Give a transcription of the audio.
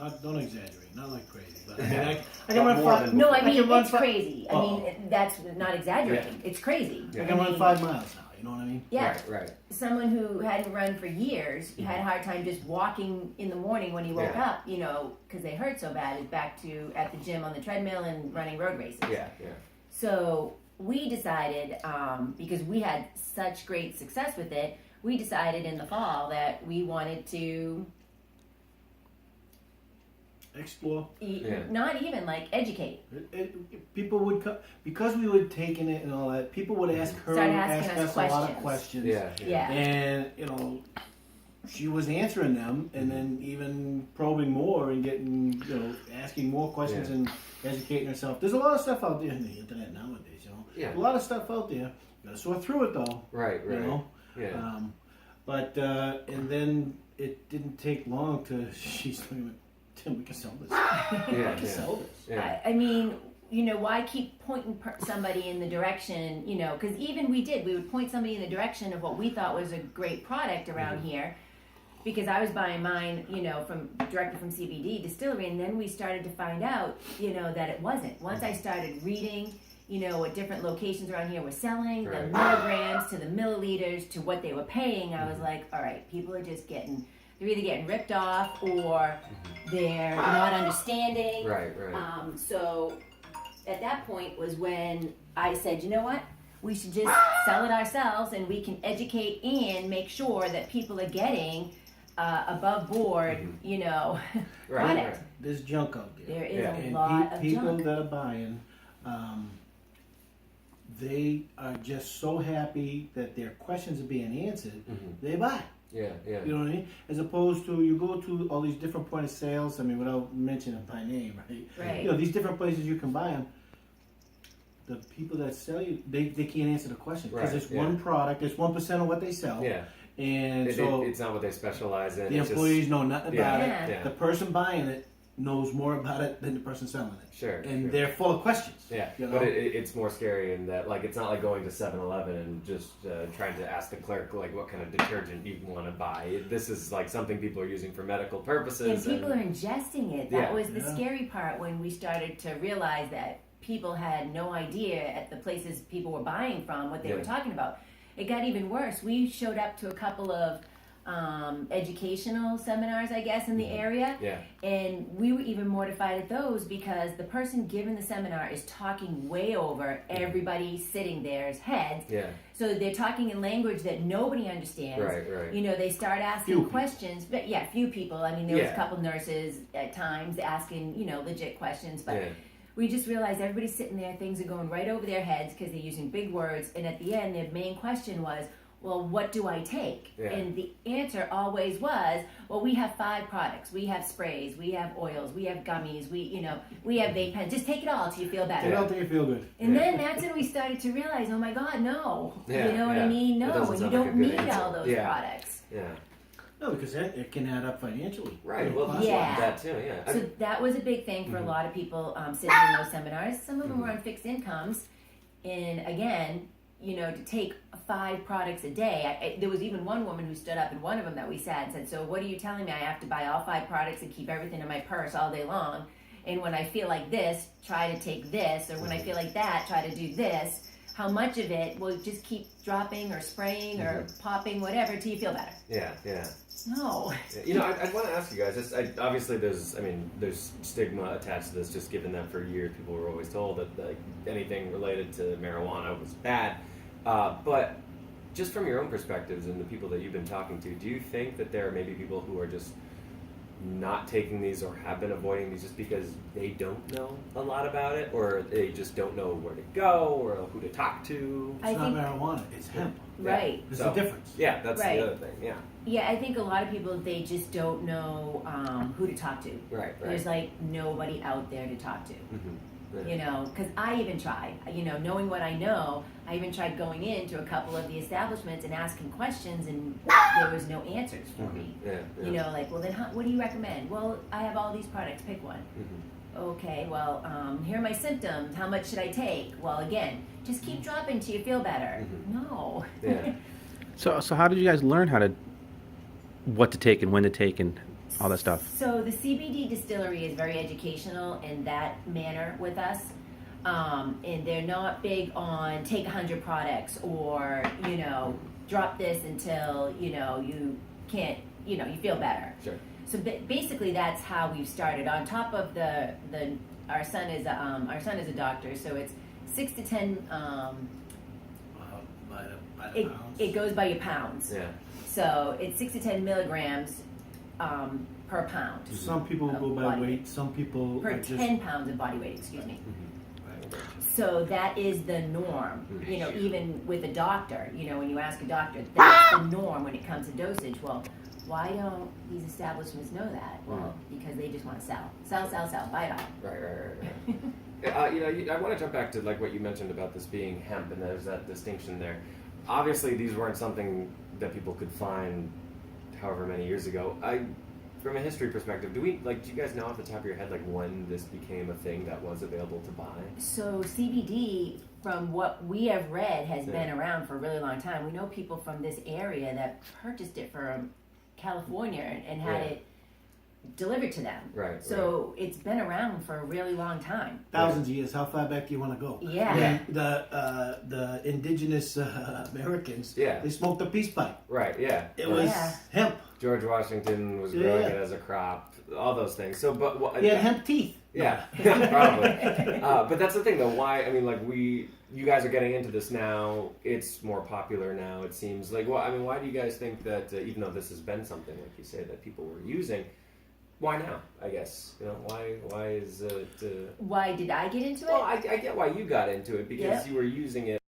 don't exaggerate, not like crazy, but I mean, I But can run more five. than- No, I I mean, can run it's fi- crazy. I Oh. mean, that's not exaggerating. It's crazy. I I can run mean, 5 miles now. You know what I mean? Yeah. Right. Someone who hadn't run for years, you had a hard time just walking in the morning when he woke Yeah. up, because they hurt so bad, is back to at the gym on the treadmill and running road races. Yeah. So we decided, because we had such great success with it, we decided in the fall that we wanted to Explore. not even like educate. People would come because we would taking it and all that. People would ask her, Start asking ask us us a lot of questions. Yeah. And she was answering them, and then even probing more and getting asking more questions and educating herself. There's a lot of stuff out there on the internet nowadays. Yeah. A lot of stuff out there. You gotta sort through it though. Right. Yeah. But and then it didn't take long to she's looking at Tim. We can sell this. We can sell this. Yeah. I mean, why keep pointing somebody in the direction, because even we would point somebody in the direction of what we thought was a great product around here, because I was buying mine, directly from CBD distillery, and then we started to find out, that it wasn't. Once I started reading, what different locations around here were selling, the milligrams to the milliliters to what they were paying, I was like, all right, people are just they're either getting ripped off or they're not understanding. Right. So at that point was when I said, you know what? We should just sell it ourselves, and we can educate and make sure that people are getting above board, product. There's junk out there. There is a And lot of people junk. that are buying, they are just so happy that their questions are being answered. They buy. Yeah. You know what I mean? As opposed to you go to all these different point of sales. I mean, without mentioning by name, right? Right. These different places you can buy them. The people that sell you, they can't answer the question because it's one product. It's 1% of what they sell. Yeah. And so it's not what they specialize in. the employees know nothing about Yeah. it. Yeah. The person buying it knows more about it than the person selling it. Sure. And they're full of questions. Yeah, but it's more scary in that, it's not like going to 7-Eleven and just trying to ask the clerk, what kind of detergent you want to buy. This is, something people are using for medical purposes. And people are ingesting it. That was the Yeah. scary part when we started to realize that people had no idea at the places people were buying from what they were talking about. It got even worse. We showed up to a couple of educational seminars, I guess, in the area. Yeah. And we were even mortified at those because the person giving the seminar is talking way over everybody sitting there's heads. Yeah. So they're talking in language that nobody understands. Right. They start asking questions, but few people. I mean, there was a couple nurses at times asking, legit questions, but we just realized everybody's sitting there, things are going right over their heads because they're using big words, and at the end, their main question was, well, what do I take? Yeah. And the answer always was, well, we have 5 products. We have sprays, we have oils, we have gummies, we have vape pens. Just take it all till you feel better. They don't think you feel good. And then that's when we started to realize, oh my God, no. Yeah, You know what I mean? That No, doesn't and you sound like a don't good need answer. all those products. Yeah. No, because it can add up financially. Right. Well, that too. Yeah. So that was a big thing for a lot of people sitting in those seminars. Some of them were on fixed incomes. And again, to take 5 products a day. There was even one woman who stood up in one of them that we sat and said, so what are you telling me? I have to buy all 5 products and keep everything in my purse all day long. And when I feel like this, try to take this. Or when I feel like that, try to do this. How much of it will just keep dropping or spraying or popping, whatever, till you feel better? Yeah. No. I want to ask you guys. Obviously, there's stigma attached to this. Just given that for years people were always told that anything related to marijuana was bad. But just from your own perspectives and the people that you've been talking to, do you think that there are maybe people who are just not taking these or have been avoiding these just because they don't know a lot about it, or they just don't know where to go or who to talk to? It's not marijuana, it's hemp. Right. There's a difference. Yeah, that's Right. the other thing. Yeah. Yeah, I think a lot of people, they just don't know who to talk to. Right. There's nobody out there to talk to. Yeah. Because I even tried, knowing what I know, I even tried going into a couple of the establishments and asking questions, and there was no answers for me. Yeah. Well then, what do you recommend? Well, I have all these products, pick one. Okay, well, here are my symptoms. How much should I take? Well, again, just keep dropping till you feel better. No. Yeah. So how did you guys learn what to take and when to take and all that stuff? So the CBD distillery is very educational in that manner with us. And they're not big on take 100 products or, drop this until, you can't, you feel better. Sure. So basically that's how we've started. On top of our son is a doctor, so it's 6 to 10, By the pounds. it goes by your pounds. Yeah. So it's 6 to 10 milligrams per pound. Some people Of go by body weight. Some people Per are just 10 pounds of body weight, excuse me. Right. So that is the norm, Mhm. even with a doctor, when you ask a doctor, that's the norm when it comes to dosage. Well, why don't these establishments know that? Well, because they just want to sell, buy it all. Right. I want to jump back to like what you mentioned about this being hemp, and there's that distinction there. Obviously, these weren't something that people could find however many years ago. From a history perspective, do you guys know off the top of your head like when this became a thing that was available to buy? So CBD, from what we have read, has Yeah. been around for a really long time. We know people from this area that purchased it from California and had Yeah. it delivered to them. Right. So it's been around for a really long time. thousands of years. How far back do you want to go? Yeah. Yeah. The indigenous Americans. Yeah. They smoked a peace pipe. Right. Yeah. It Right. was Yeah. hemp. George Washington was growing it as a crop. All those things. So, but what? He had hemp teeth. Yeah, probably. But that's the thing, though. Why? I mean, like you guys are getting into this now. It's more popular now. It seems like. Well, I mean, why do you guys think that? Even though this has been something, like you say, that people were using, why now? I guess why is it? Why did I get into it? Well, I get why you got into it because Yeah. you were using it